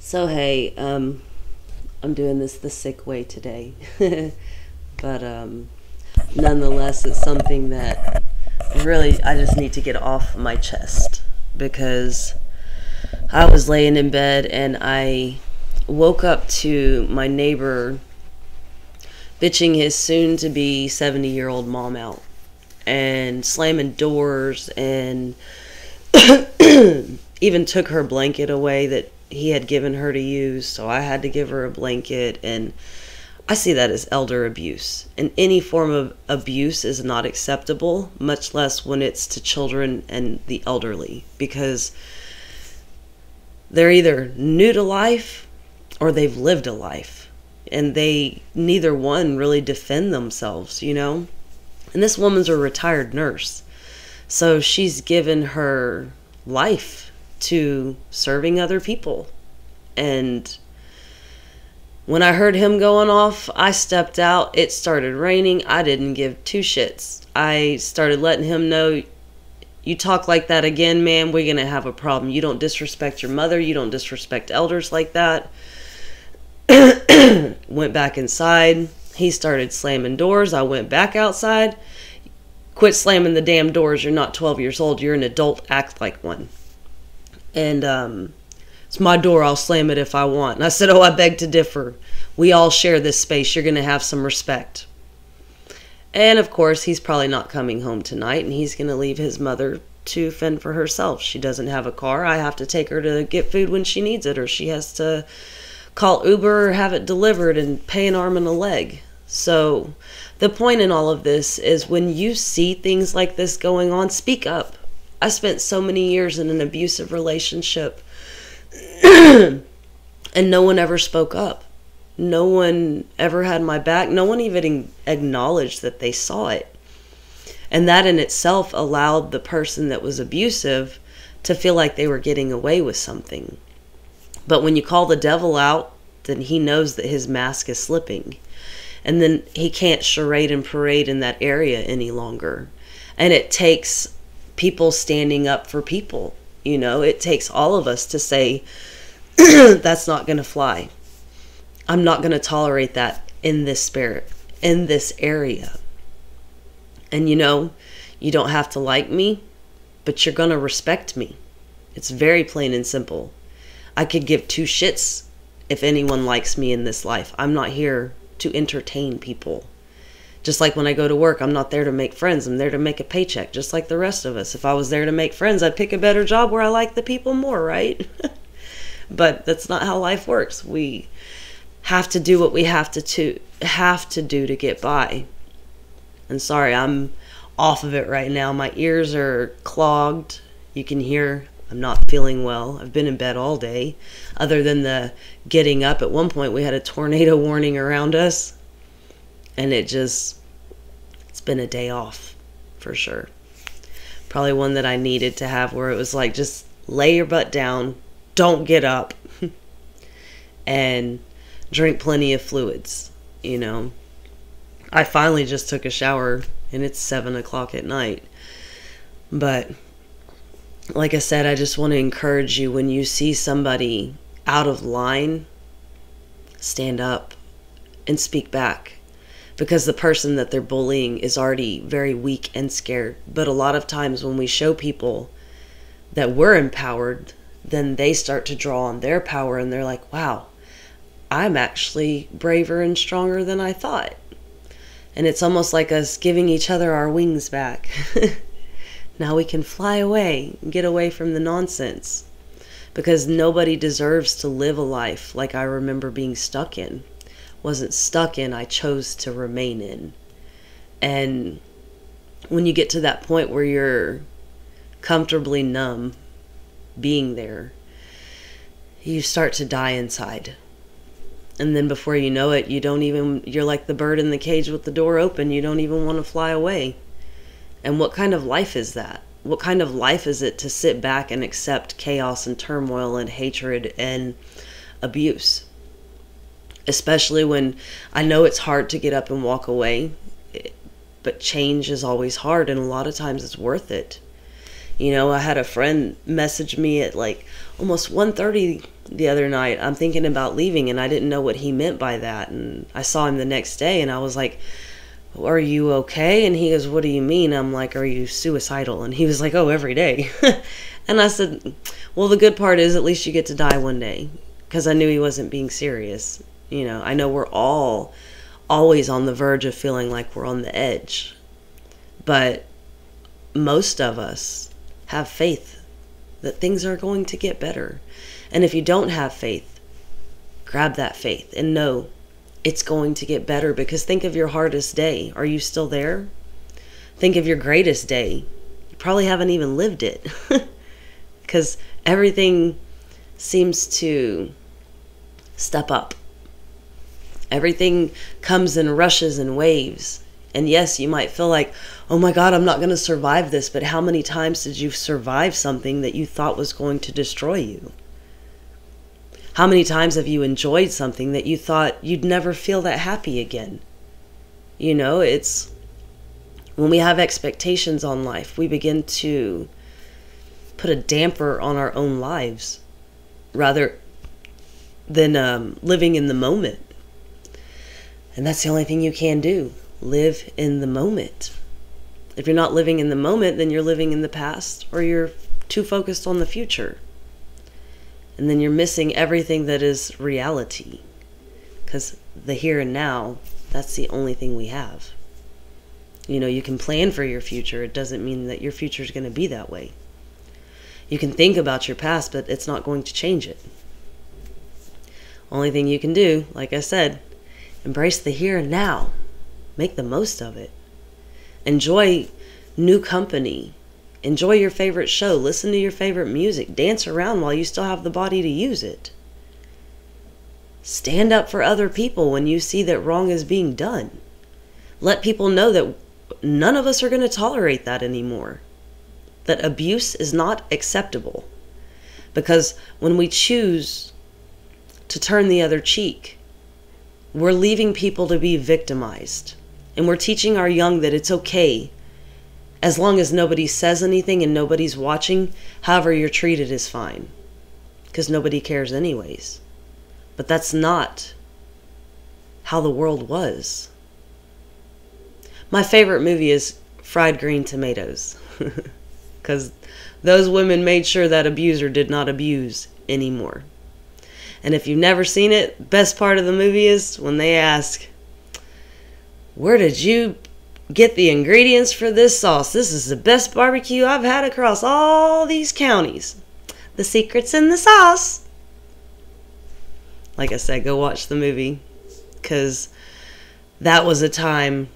So hey, I'm doing this the sick way today, but nonetheless, it's something that really I just need to get off my chest because I was laying in bed and I woke up to my neighbor bitching his soon-to-be 70-year-old mom out and slamming doors and even took her blanket away that he had given her to use, so I had to give her a blanket. And I see that as elder abuse. And any form of abuse is not acceptable, much less when it's to children and the elderly, because they're either new to life or they've lived a life. And they, neither one really defend themselves, you know? And this woman's a retired nurse. So she's given her life to serving other people. And when I heard him going off, I stepped out. It started raining. I didn't give two shits. I started letting him know, you talk like that again, man, we're going to have a problem. You don't disrespect your mother. You don't disrespect elders like that. Went back inside. He started slamming doors. I went back outside. Quit slamming the damn doors. You're not 12 years old. You're an adult. Act like one. And it's my door. I'll slam it if I want. And I said, oh, I beg to differ. We all share this space. You're going to have some respect. And of course, he's probably not coming home tonight, and he's going to leave his mother to fend for herself. She doesn't have a car. I have to take her to get food when she needs it, or she has to call Uber or have it delivered and pay an arm and a leg. So the point in all of this is, when you see things like this going on, speak up. I spent so many years in an abusive relationship and no one ever spoke up. No one ever had my back. No one even acknowledged that they saw it. And that in itself allowed the person that was abusive to feel like they were getting away with something. But when you call the devil out, then he knows that his mask is slipping. And then he can't charade and parade in that area any longer. And it takes people standing up for people. You know, it takes all of us to say, that's not going to fly. I'm not going to tolerate that in this spirit, in this area. And you know, you don't have to like me, but you're going to respect me. It's very plain and simple. I could give two shits if anyone likes me in this life. I'm not here to entertain people. Just like when I go to work, I'm not there to make friends. I'm there to make a paycheck, just like the rest of us. If I was there to make friends, I'd pick a better job where I like the people more, right? But that's not how life works. We have to do what we have to do to get by. And sorry, I'm off of it right now. My ears are clogged. You can hear I'm not feeling well. I've been in bed all day. Other than the getting up, at one point we had a tornado warning around us. And it's been a day off for sure. Probably one that I needed to have, where it was like, just lay your butt down, don't get up, and drink plenty of fluids, you know. I finally just took a shower, and it's 7 o'clock at night. But like I said, I just want to encourage you, when you see somebody out of line, stand up and speak back. Because the person that they're bullying is already very weak and scared. But a lot of times when we show people that we're empowered, then they start to draw on their power, and they're like, wow, I'm actually braver and stronger than I thought. And it's almost like us giving each other our wings back. Now we can fly away and get away from the nonsense. Because nobody deserves to live a life like I remember being stuck in. Wasn't stuck in, I chose to remain in. And when you get to that point where you're comfortably numb being there, you start to die inside. And then before you know it, you're like the bird in the cage with the door open. You don't even want to fly away. And what kind of life is that? What kind of life is it to sit back and accept chaos and turmoil and hatred and abuse? Especially when I know it's hard to get up and walk away, but change is always hard, and a lot of times it's worth it. You know, I had a friend message me at like almost 1:30 the other night. I'm thinking about leaving, and I didn't know what he meant by that. And I saw him the next day, and I was like, are you okay? And he goes, what do you mean? I'm like, are you suicidal? And he was like, oh, every day. And I said, well, the good part is at least you get to die one day, because I knew he wasn't being serious. You know, I know we're all always on the verge of feeling like we're on the edge, but most of us have faith that things are going to get better. And if you don't have faith, grab that faith and know it's going to get better, because think of your hardest day. Are you still there? Think of your greatest day. You probably haven't even lived it, because everything seems to step up. Everything comes in rushes and waves. And yes, you might feel like, oh my God, I'm not going to survive this. But how many times did you survive something that you thought was going to destroy you? How many times have you enjoyed something that you thought you'd never feel that happy again? You know, it's when we have expectations on life, we begin to put a damper on our own lives rather than living in the moment. And that's the only thing you can do. Live in the moment. If you're not living in the moment, then you're living in the past, or you're too focused on the future. And then you're missing everything that is reality. Because the here and now, that's the only thing we have. You know, you can plan for your future. It doesn't mean that your future is going to be that way. You can think about your past, but it's not going to change it. Only thing you can do, like I said, embrace the here and now. Make the most of it. Enjoy new company. Enjoy your favorite show. Listen to your favorite music. Dance around while you still have the body to use it. Stand up for other people when you see that wrong is being done. Let people know that none of us are going to tolerate that anymore. That abuse is not acceptable. Because when we choose to turn the other cheek, we're leaving people to be victimized. And we're teaching our young that it's okay, as long as nobody says anything and nobody's watching, however you're treated is fine. Because nobody cares anyways. But that's not how the world was. My favorite movie is Fried Green Tomatoes. Because those women made sure that abuser did not abuse anymore. And if you've never seen it, best part of the movie is when they ask, where did you get the ingredients for this sauce? This is the best barbecue I've had across all these counties. The secret's in the sauce. Like I said, go watch the movie, because that was a time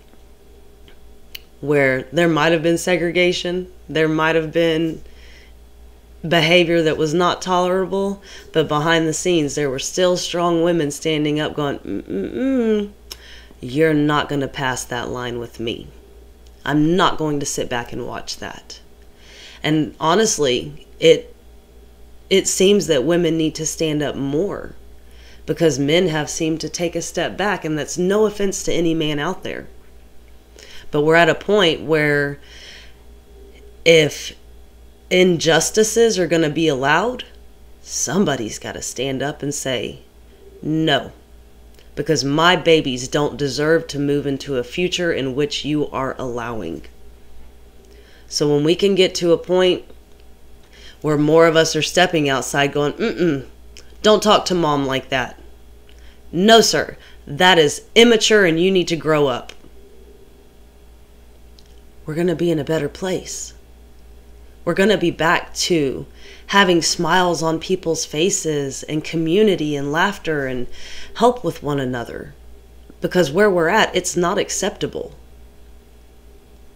where there might have been segregation. There might have been behavior that was not tolerable, but behind the scenes there were still strong women standing up going, you're not going to pass that line with me. I'm not going to sit back and watch that. And honestly, it seems that women need to stand up more, because men have seemed to take a step back, and that's no offense to any man out there. But we're at a point where if injustices are going to be allowed, somebody's got to stand up and say, no. Because my babies don't deserve to move into a future in which you are allowing. So when we can get to a point where more of us are stepping outside going, don't talk to mom like that. No, sir, that is immature and you need to grow up. We're going to be in a better place. We're going to be back to having smiles on people's faces and community and laughter and help with one another. Because where we're at, it's not acceptable.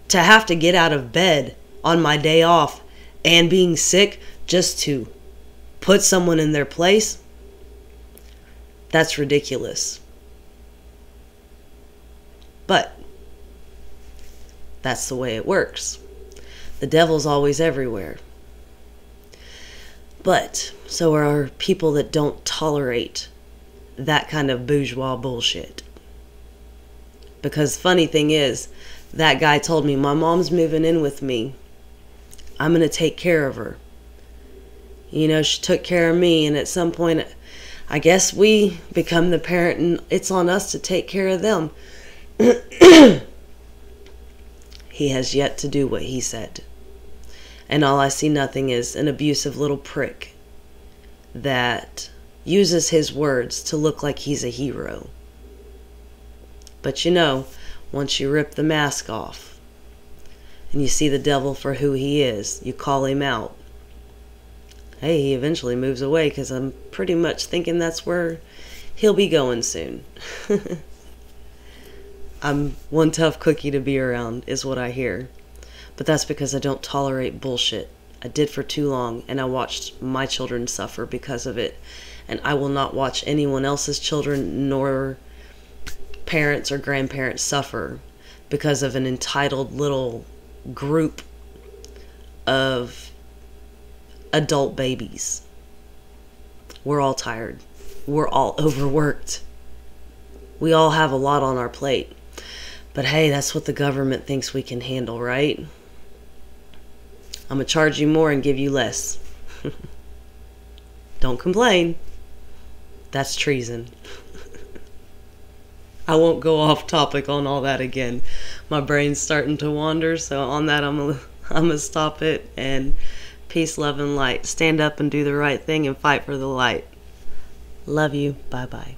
To have to get out of bed on my day off and being sick just to put someone in their place, that's ridiculous. But that's the way it works. The devil's always everywhere. But so are people that don't tolerate that kind of bourgeois bullshit. Because funny thing is, that guy told me, my mom's moving in with me. I'm going to take care of her. You know, she took care of me, and at some point, I guess we become the parent, and it's on us to take care of them. He has yet to do what he said. And all I see nothing is an abusive little prick that uses his words to look like he's a hero. But you know, once you rip the mask off and you see the devil for who he is, you call him out. Hey, he eventually moves away, because I'm pretty much thinking that's where he'll be going soon. I'm one tough cookie to be around, is what I hear. But that's because I don't tolerate bullshit. I did for too long, and I watched my children suffer because of it. And I will not watch anyone else's children, nor parents or grandparents, suffer because of an entitled little group of adult babies. We're all tired. We're all overworked. We all have a lot on our plate. But hey, that's what the government thinks we can handle, right? I'm going to charge you more and give you less. Don't complain. That's treason. I won't go off topic on all that again. My brain's starting to wander, so on that I'm gonna stop it. And peace, love, and light. Stand up and do the right thing and fight for the light. Love you. Bye-bye.